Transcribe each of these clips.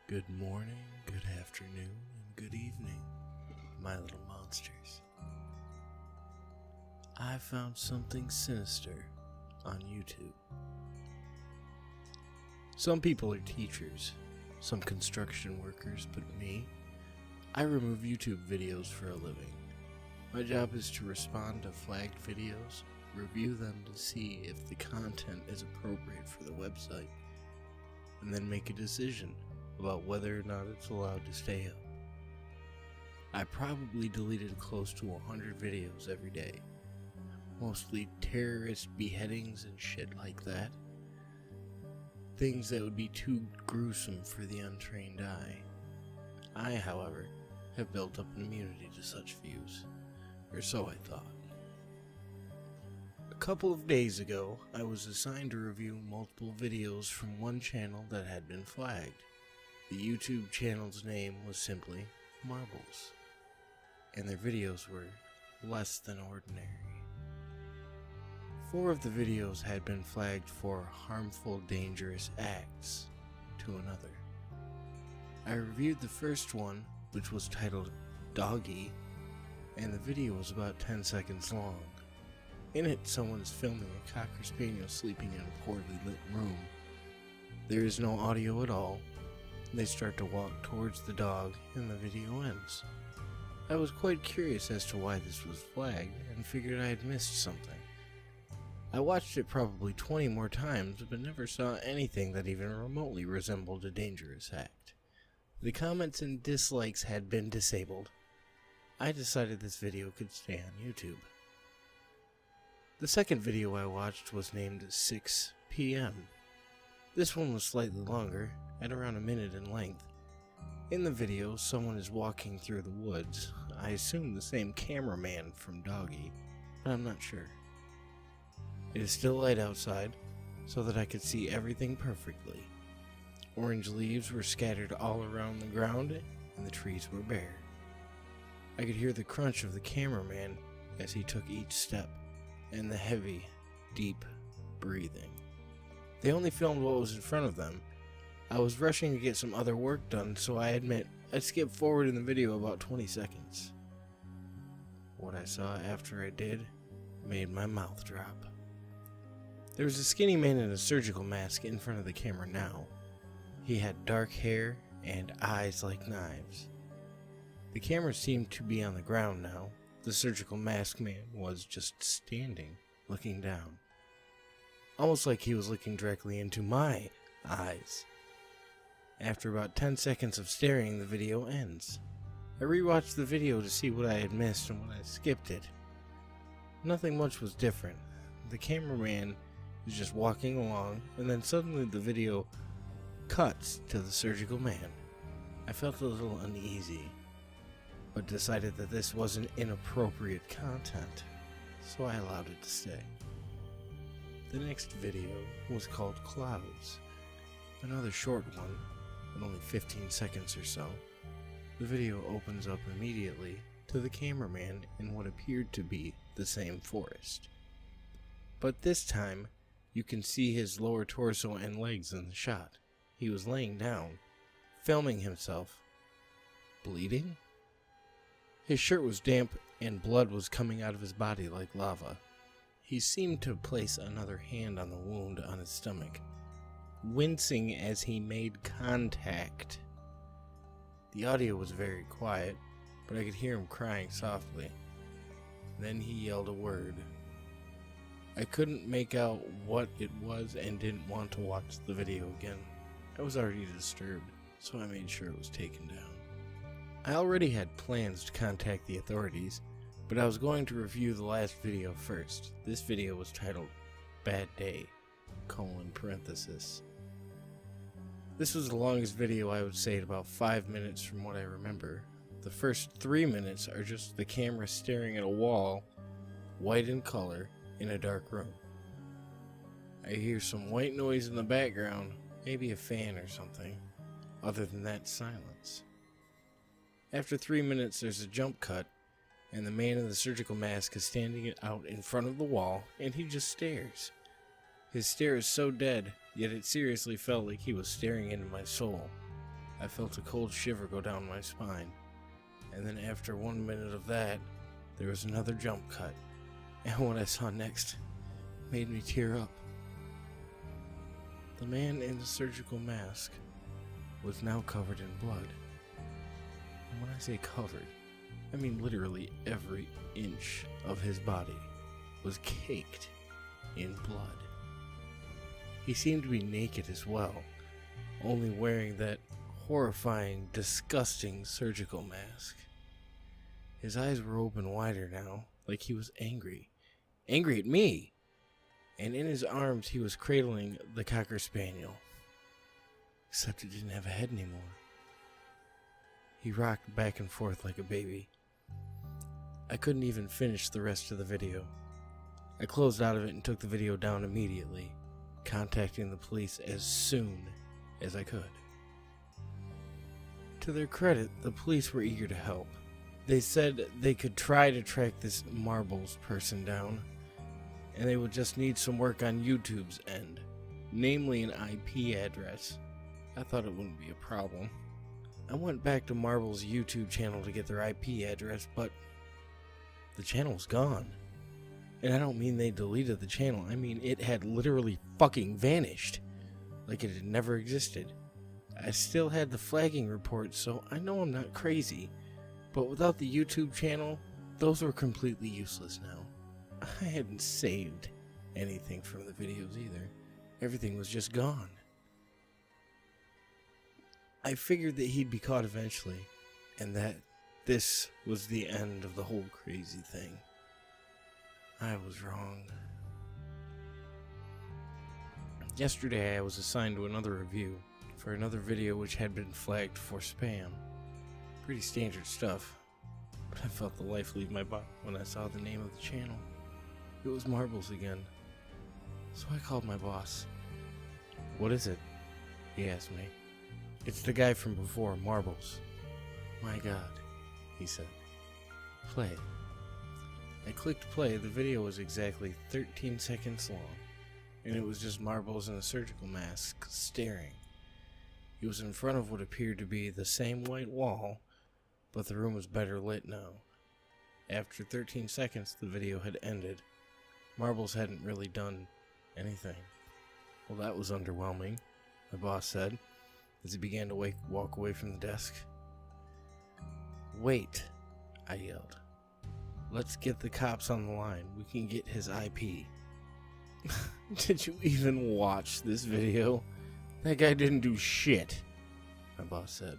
Good morning, good afternoon, and good evening, my little monsters. I found something sinister on YouTube. Some people are teachers, some construction workers, but me, I remove YouTube videos for a living. My job is to respond to flagged videos, review them to see if the content is appropriate for the website, and then make a decision about whether or not it's allowed to stay up. I probably deleted close to 100 videos every day, mostly terrorist beheadings and shit like that. Things that would be too gruesome for the untrained eye. I, however, have built up an immunity to such views, or so I thought. A couple of days ago, I was assigned to review multiple videos from one channel that had been flagged. The YouTube channel's name was simply Marbles, and their videos were less than ordinary. 4 of the videos had been flagged for harmful, dangerous acts to another. I reviewed the first one, which was titled Doggy, and the video was about 10 seconds long. In it, someone is filming a Cocker Spaniel sleeping in a poorly lit room. There is no audio at all. They start to walk towards the dog, and the video ends. I was quite curious as to why this was flagged, and figured I had missed something. I watched it probably 20 more times, but never saw anything that even remotely resembled a dangerous act. The comments and dislikes had been disabled. I decided this video could stay on YouTube. The second video I watched was named 6 p.m. This one was slightly longer, at around a minute in length. In the video, someone is walking through the woods. I assume the same cameraman from Doggy, but I'm not sure. It is still light outside, so that I could see everything perfectly. Orange leaves were scattered all around the ground, and the trees were bare. I could hear the crunch of the cameraman as he took each step, and the heavy, deep breathing. They only filmed what was in front of them. I was rushing to get some other work done, so I admit I skipped forward in the video about 20 seconds. What I saw after I did made my mouth drop. There was a skinny man in a surgical mask in front of the camera now. He had dark hair and eyes like knives. The camera seemed to be on the ground now. The surgical mask man was just standing, looking down. Almost like he was looking directly into my eyes. After about 10 seconds of staring, the video ends. I rewatched the video to see what I had missed and when I skipped it. Nothing much was different. The cameraman was just walking along, and then suddenly the video cuts to the surgical man. I felt a little uneasy, but decided that this wasn't inappropriate content, so I allowed it to stay. The next video was called Clouds, another short one, at only 15 seconds or so. The video opens up immediately to the cameraman in what appeared to be the same forest. But this time, you can see his lower torso and legs in the shot. He was laying down, filming himself, bleeding. His shirt was damp and blood was coming out of his body like lava. He seemed to place another hand on the wound on his stomach, wincing as he made contact. The audio was very quiet, but I could hear him crying softly. Then he yelled a word. I couldn't make out what it was and didn't want to watch the video again. I was already disturbed, so I made sure it was taken down. I already had plans to contact the authorities, but I was going to review the last video first. This video was titled Bad Day, parenthesis. This was the longest video, I would say, at about 5 minutes from what I remember. The first 3 minutes are just the camera staring at a wall, white in color, in a dark room. I hear some white noise in the background, maybe a fan or something. Other than that, silence. After 3 minutes, there's a jump cut, and the man in the surgical mask is standing out in front of the wall, and he just stares. His stare is so dead, yet it seriously felt like he was staring into my soul. I felt a cold shiver go down my spine, and then after 1 minute of that, there was another jump cut, and what I saw next made me tear up. The man in the surgical mask was now covered in blood. And when I say covered, I mean literally every inch of his body was caked in blood. He seemed to be naked as well, only wearing that horrifying, disgusting surgical mask. His eyes were open wider now, like he was angry. Angry at me! And in his arms he was cradling the Cocker Spaniel. Except it didn't have a head anymore. He rocked back and forth like a baby. I couldn't even finish the rest of the video. I closed out of it and took the video down immediately, contacting the police as soon as I could. To their credit, the police were eager to help. They said they could try to track this Marbles person down, and they would just need some work on YouTube's end, namely an IP address. I thought it wouldn't be a problem. I went back to Marbles' YouTube channel to get their IP address, but the channel was gone. And I don't mean they deleted the channel, I mean it had literally fucking vanished, like it had never existed. I still had the flagging report, so I know I'm not crazy, but without the YouTube channel, those were completely useless now. I hadn't saved anything from the videos either. Everything was just gone. I figured that he'd be caught eventually, and that this was the end of the whole crazy thing. I was wrong. Yesterday I was assigned to another review for another video which had been flagged for spam. Pretty standard stuff, but I felt the life leave my body when I saw the name of the channel. It was Marbles again. So I called my boss. "What is it?" he asked me. "It's the guy from before, Marbles." "My God," he said. "Play it." I clicked play. The video was exactly 13 seconds long, and it was just Marbles in a surgical mask staring. He was in front of what appeared to be the same white wall, but the room was better lit now. After 13 seconds, the video had ended. Marbles hadn't really done anything. "Well, that was underwhelming," my boss said, as he began to walk away from the desk. "Wait," I yelled. "Let's get the cops on the line. We can get his IP." "Did you even watch this video? That guy didn't do shit," my boss said.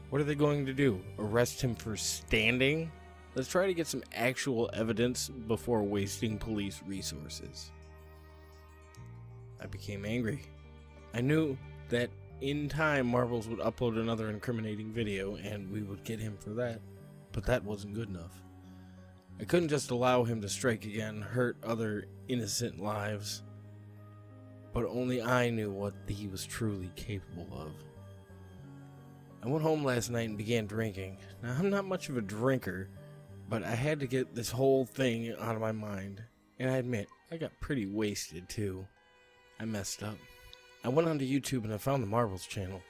"What are they going to do? Arrest him for standing? Let's try to get some actual evidence before wasting police resources." I became angry. I knew that in time Marbles would upload another incriminating video and we would get him for that, but that wasn't good enough. I couldn't just allow him to strike again, hurt other innocent lives, but only I knew what he was truly capable of. I went home last night and began drinking. Now, I'm not much of a drinker, but I had to get this whole thing out of my mind, and I admit, I got pretty wasted too. I messed up. I went onto YouTube and I found the Marbles channel.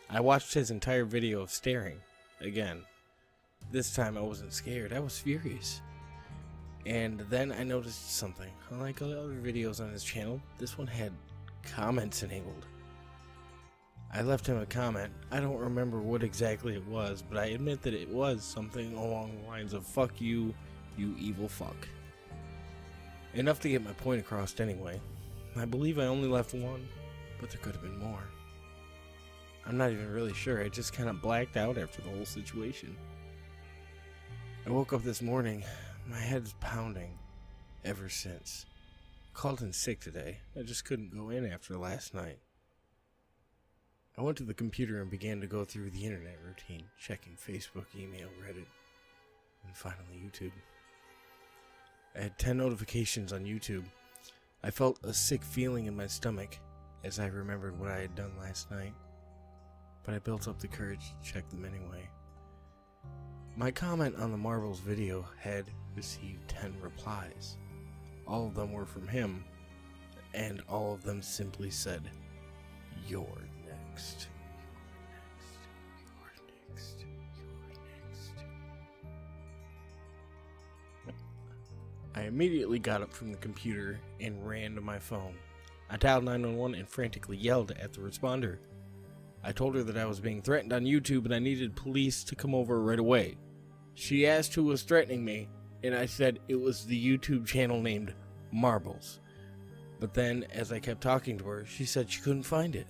I watched his entire video of staring, again. This time I wasn't scared, I was furious. And then I noticed something. Unlike all the other videos on his channel, this one had comments enabled. I left him a comment. I don't remember what exactly it was, but I admit that it was something along the lines of "fuck you, you evil fuck." Enough to get my point across anyway. I believe I only left one, but there could have been more. I'm not even really sure, I just kind of blacked out after the whole situation. I woke up this morning, my head's pounding ever since. I called in sick today, I just couldn't go in after last night. I went to the computer and began to go through the internet routine, checking Facebook, email, Reddit, and finally YouTube. I had 10 notifications on YouTube. I felt a sick feeling in my stomach as I remembered what I had done last night, but I built up the courage to check them anyway. My comment on the Marbles video had received 10 replies. All of them were from him, and all of them simply said, "You're next." I immediately got up from the computer and ran to my phone. I dialed 911 and frantically yelled at the responder. I told her that I was being threatened on YouTube and I needed police to come over right away. She asked who was threatening me, and I said it was the YouTube channel named Marbles. But then, as I kept talking to her, she said she couldn't find it.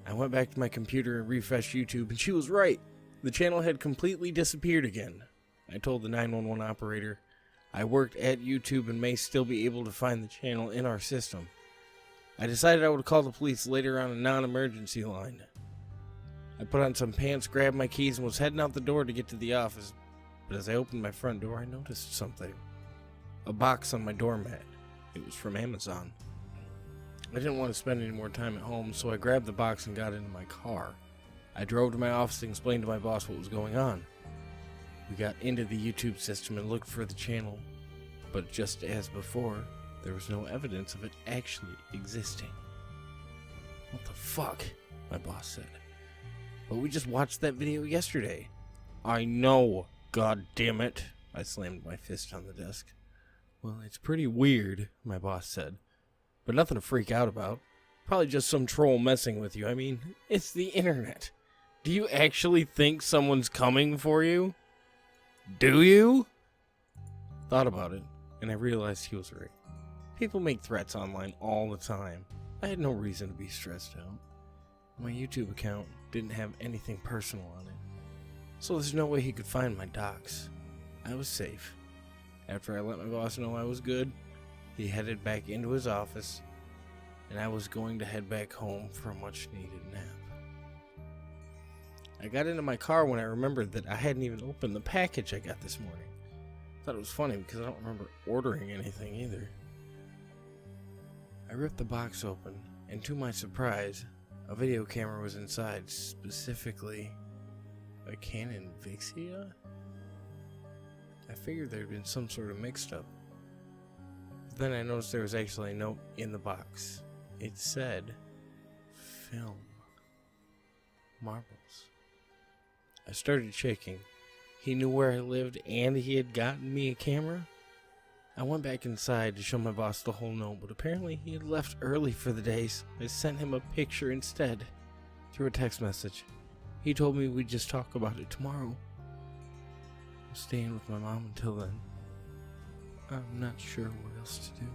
I went back to my computer and refreshed YouTube, and she was right. The channel had completely disappeared again. I told the 911 operator I worked at YouTube and may still be able to find the channel in our system. I decided I would call the police later on a non-emergency line. I put on some pants, grabbed my keys, and was heading out the door to get to the office. But as I opened my front door, I noticed something. A box on my doormat. It was from Amazon. I didn't want to spend any more time at home, so I grabbed the box and got into my car. I drove to my office and explained to my boss what was going on. We got into the YouTube system and looked for the channel, but just as before, there was no evidence of it actually existing. What the fuck? My boss said. But we just watched that video yesterday. I know, god damn it. I slammed my fist on the desk. Well, it's pretty weird, my boss said, but nothing to freak out about. Probably just some troll messing with you. I mean, it's the internet. Do you actually think someone's coming for you? Do you? Thought about it, and I realized he was right. People make threats online all the time. I had no reason to be stressed out. My YouTube account didn't have anything personal on it, so there's no way he could find my docs. I was safe. After I let my boss know I was good, he headed back into his office, and I was going to head back home for a much-needed nap. I got into my car when I remembered that I hadn't even opened the package I got this morning. I thought it was funny because I don't remember ordering anything either. I ripped the box open, and to my surprise, a video camera was inside, specifically a Canon Vixia? I figured there had been some sort of mix-up. But then I noticed there was actually a note in the box. It said, "Film. Marbles." I started shaking. He knew where I lived and he had gotten me a camera? I went back inside to show my boss the whole note, but apparently he had left early for the day, so I sent him a picture instead, through a text message. He told me we'd just talk about it tomorrow. I'm staying with my mom until then. I'm not sure what else to do.